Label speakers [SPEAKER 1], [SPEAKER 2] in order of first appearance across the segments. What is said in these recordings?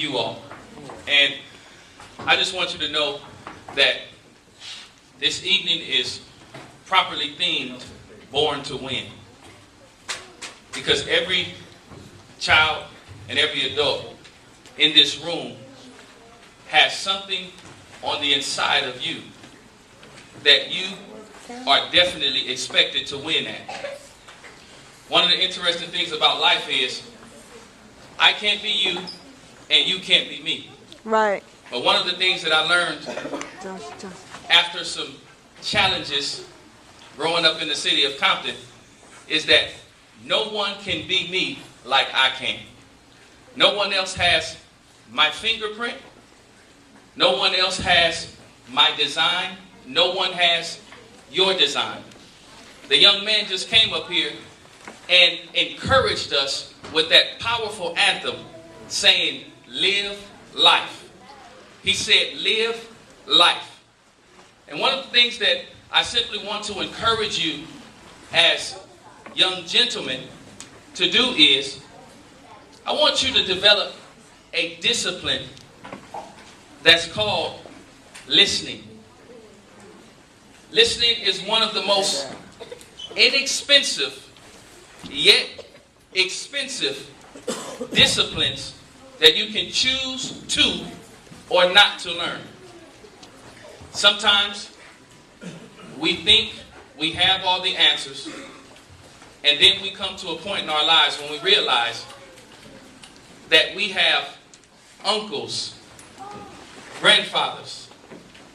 [SPEAKER 1] you all. And I just want you to know that this evening is properly themed Born to Win. Because every child and every adult in this room has something on the inside of you that you are definitely expected to win at. One of the interesting things about life is I can't be you and you can't be me.
[SPEAKER 2] Right.
[SPEAKER 1] But one of the things that I learned after some challenges growing up in the city of Compton is that no one can be me like I can. No one else has my fingerprint. No one else has my design. No one has your design. The young man just came up here and encouraged us with that powerful anthem saying, live life. He said, live life. And one of the things that I simply want to encourage you as young gentlemen to do is, I want you to develop a discipline that's called listening. Listening is one of the most inexpensive yet expensive disciplines that you can choose to or not to learn. Sometimes we think we have all the answers, and then we come to a point in our lives when we realize that we have uncles, grandfathers,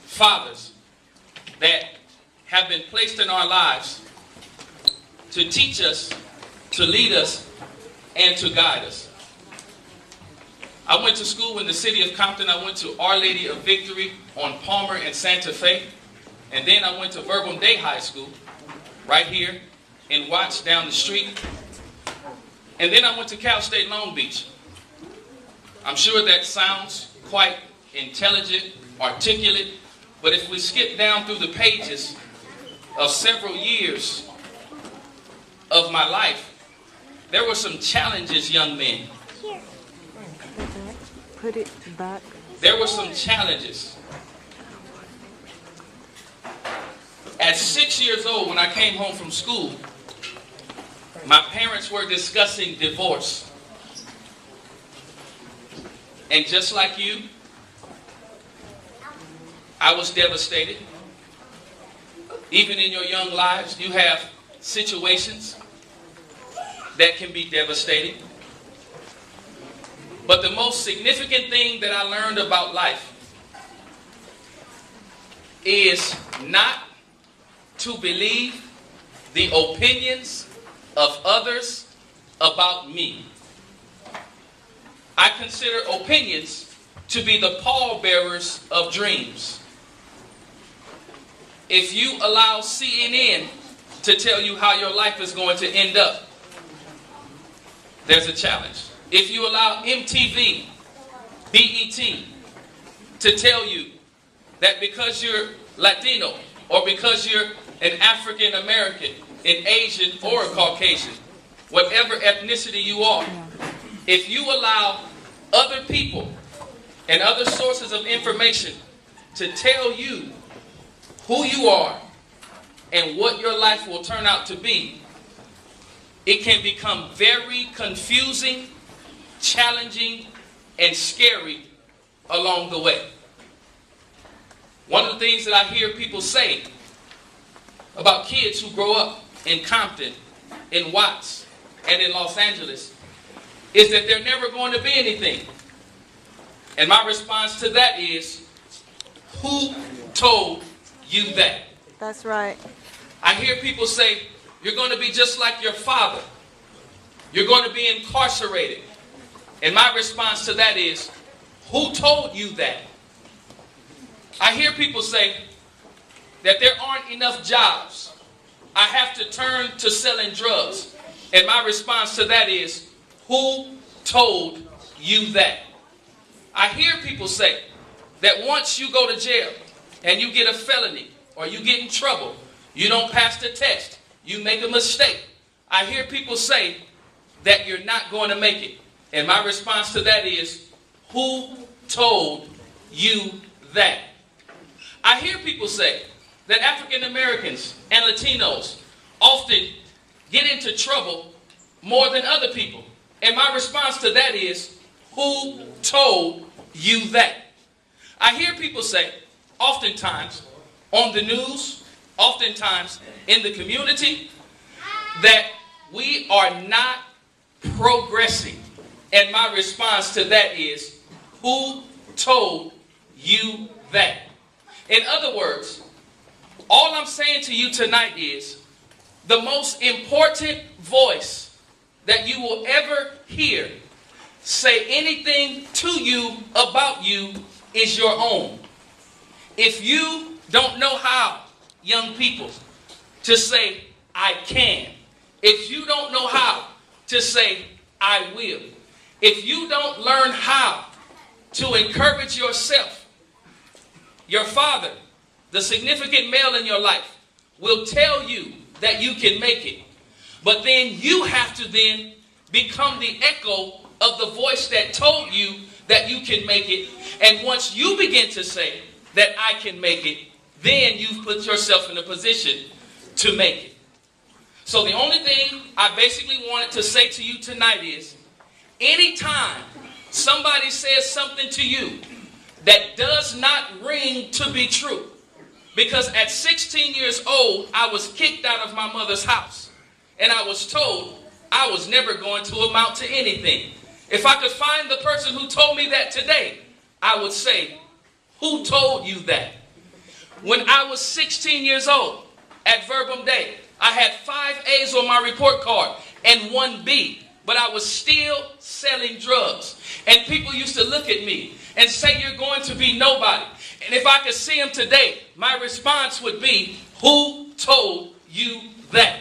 [SPEAKER 1] fathers that have been placed in our lives to teach us, to lead us, and to guide us. I went to school in the city of Compton. I went to Our Lady of Victory on Palmer and Santa Fe. And then I went to Verbum Day High School, right here in Watts down the street. And then I went to Cal State Long Beach. I'm sure that sounds quite intelligent, articulate, but if we skip down through the pages of several years of my life, there were some challenges, young men.
[SPEAKER 2] Here. Put it back.
[SPEAKER 1] There were some challenges. At 6 years old, when I came home from school, my parents were discussing divorce. And just like you, I was devastated. Even in your young lives, you have situations that can be devastating. But the most significant thing that I learned about life is not to believe the opinions of others about me. I consider opinions to be the pallbearers of dreams. If you allow CNN to tell you how your life is going to end up, there's a challenge. If you allow MTV, BET to tell you that because you're Latino or because you're an African American, an Asian or a Caucasian, whatever ethnicity you are, if you allow other people and other sources of information to tell you who you are and what your life will turn out to be, it can become very confusing, challenging, and scary along the way. One of the things that I hear people say about kids who grow up in Compton, in Watts, and in Los Angeles is that they're never going to be anything. And my response to that is, who told you that?
[SPEAKER 2] That's right.
[SPEAKER 1] I hear people say, you're going to be just like your father. You're going to be incarcerated. And my response to that is, who told you that? I hear people say that there aren't enough jobs. I have to turn to selling drugs. And my response to that is, who told you that? I hear people say that once you go to jail and you get a felony or you get in trouble, you don't pass the test, you make a mistake. I hear people say that you're not going to make it. And my response to that is, Who told you that? I hear people say that African Americans and Latinos often get into trouble more than other people. And my response to that is, who told you that? I hear people say, oftentimes on the news, oftentimes in the community, that we are not progressing. And my response to that is, who told you that? In other words, all I'm saying to you tonight is, the most important voice that you will ever hear say anything to you about you is your own. If you don't know how, young people, to say, I can. If you don't know how to say, I will. If you don't learn how to encourage yourself, your father, the significant male in your life, will tell you that you can make it. But then you have to then become the echo of the voice that told you that you can make it. And once you begin to say that I can make it, then you've put yourself in a position to make it. So the only thing I basically wanted to say to you tonight is, anytime somebody says something to you that does not ring to be true, because at 16 years old, I was kicked out of my mother's house. And I was told I was never going to amount to anything. If I could find the person who told me that today, I would say, who told you that? When I was 16 years old, at Verbum Day, I had 5 A's on my report card and 1 B. But I was still selling drugs. And people used to look at me and say, you're going to be nobody. And if I could see them today, my response would be, who told you that?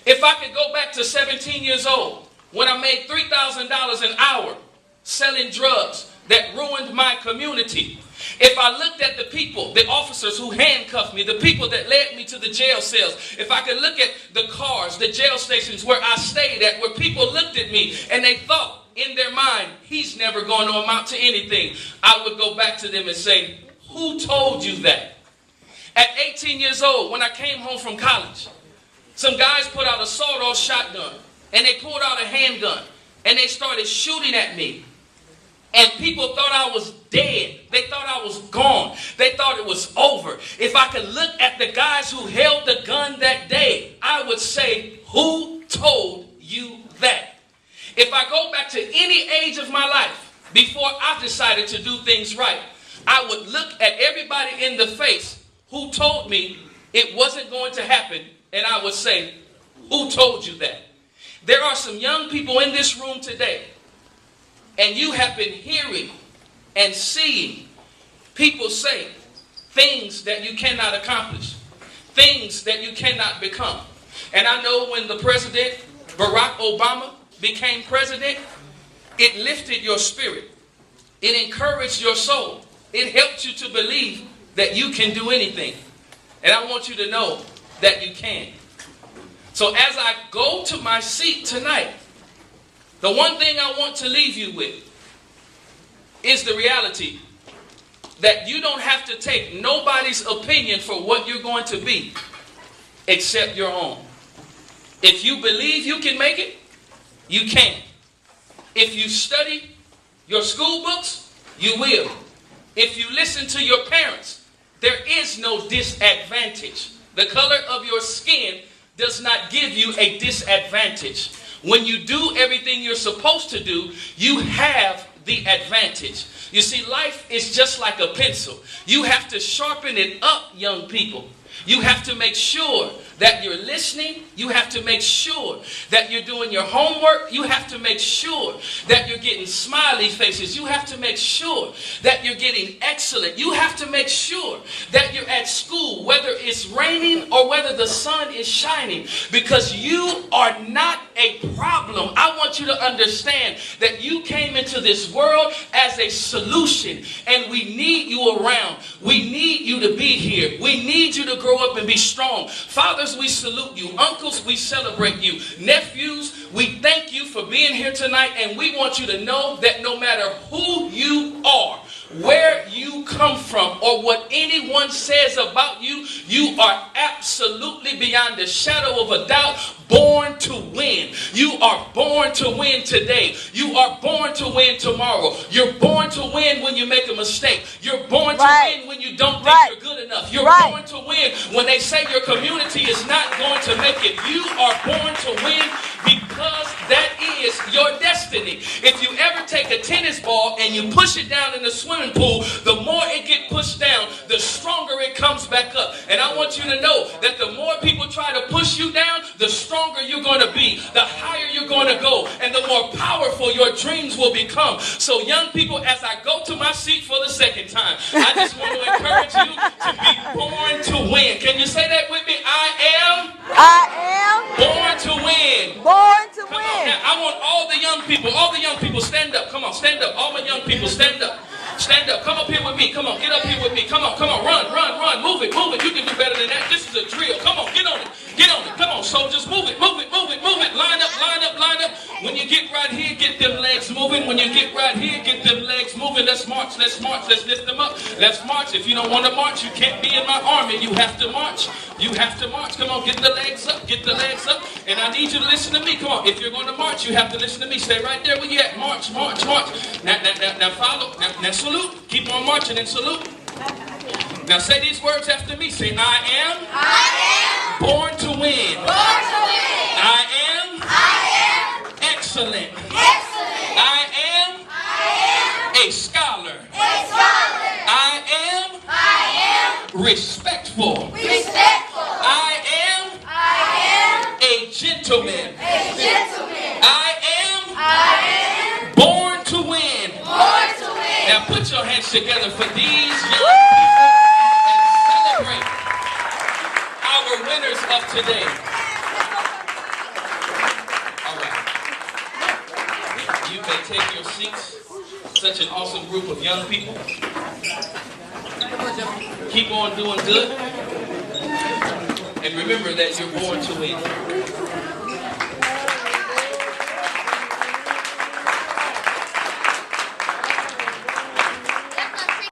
[SPEAKER 1] If I could go back to 17 years old, when I made $3,000 an hour selling drugs that ruined my community, if I looked at the people, the officers who handcuffed me, the people that led me to the jail cells, if I could look at the cars, the jail stations where I stayed at, where people looked at me and they thought in their mind, he's never going to amount to anything, I would go back to them and say, who told you that? At 18 years old, when I came home from college, some guys put out a sawed-off shotgun and they pulled out a handgun and they started shooting at me. And people thought I was dead. They thought I was gone. They thought it was over. If I could look at the guys who held the gun that day, I would say, who told you that? If I go back to any age of my life, before I decided to do things right, I would look at everybody in the face who told me it wasn't going to happen, and I would say, who told you that? There are some young people in this room today, and you have been hearing and seeing people say things that you cannot accomplish, things that you cannot become. And I know when the president, Barack Obama, became president, it lifted your spirit. It encouraged your soul. It helped you to believe that you can do anything. And I want you to know that you can. So as I go to my seat tonight, the one thing I want to leave you with is the reality that you don't have to take nobody's opinion for what you're going to be except your own. If you believe you can make it, you can. If you study your school books, you will. If you listen to your parents, there is no disadvantage. The color of your skin does not give you a disadvantage. When you do everything you're supposed to do, you have the advantage. You see, life is just like a pencil. You have to sharpen it up, young people. You have to make sure that you're listening. You have to make sure that you're doing your homework. You have to make sure that you're getting smiley faces. You have to make sure that you're getting excellent. You have to make sure that you're at school, whether it's raining or whether the sun is shining, because you are not a problem. I want you to understand that you came into this world as a solution, and we need you around. We need you to be here. We need you to grow grow up and be strong. Fathers, we salute you. Uncles, we celebrate you. Nephews, we thank you for being here tonight, and we want you to know that no matter who you are, where you come from, or what anyone says about you, you are absolutely beyond the shadow of a doubt born to win. You are born to win today. You are born to win tomorrow. You're born to win when you make a mistake. You're born to win when you don't think you're good enough. You're born to win when they say your community is not going to make it. You are born to win because that is your destiny. If you ever take a tennis ball and you push it down in the swimming pool, the more it gets pushed down, the stronger it comes back up. And I want you to know that the more people try to push you down, the stronger you're going to be, the higher you're going to go, and the more powerful your dreams will become. So young people, as I go to my seat for the second time, I just want to encourage you to be born to win. Can you say that with me? I am born to win.
[SPEAKER 2] Born to
[SPEAKER 1] Come
[SPEAKER 2] win.
[SPEAKER 1] on, now, I want all the young people, stand up. Come on, stand up. All my young people, stand up. Stand up. Come up here with me. Come on, get up here with me. Come on, run. Move it. You can do better than that. This is a drill. Come on, get on it. Come on, soldiers, move it. Line up. When you get right here, get them legs moving. When you get right here, get them legs moving. Let's march. Let's lift them up. Let's march. If you don't want to march, you can't be in my army. You have to march. Come on, get the legs up. And I need you to listen to me. Come on, if you're going to march, you have to listen to me. Stay right there where you at. March. Now follow. Now salute. Keep on marching and salute. Now say these words after me. Say, I am born to win. I am excellent. I am a scholar. I am respectful. I am a gentleman. I am born to win. Now put your hands together for these young people and celebrate our winners of today. All right. You may take your seats. Such an awesome group of young people. Keep on doing good. And remember that you're born to win.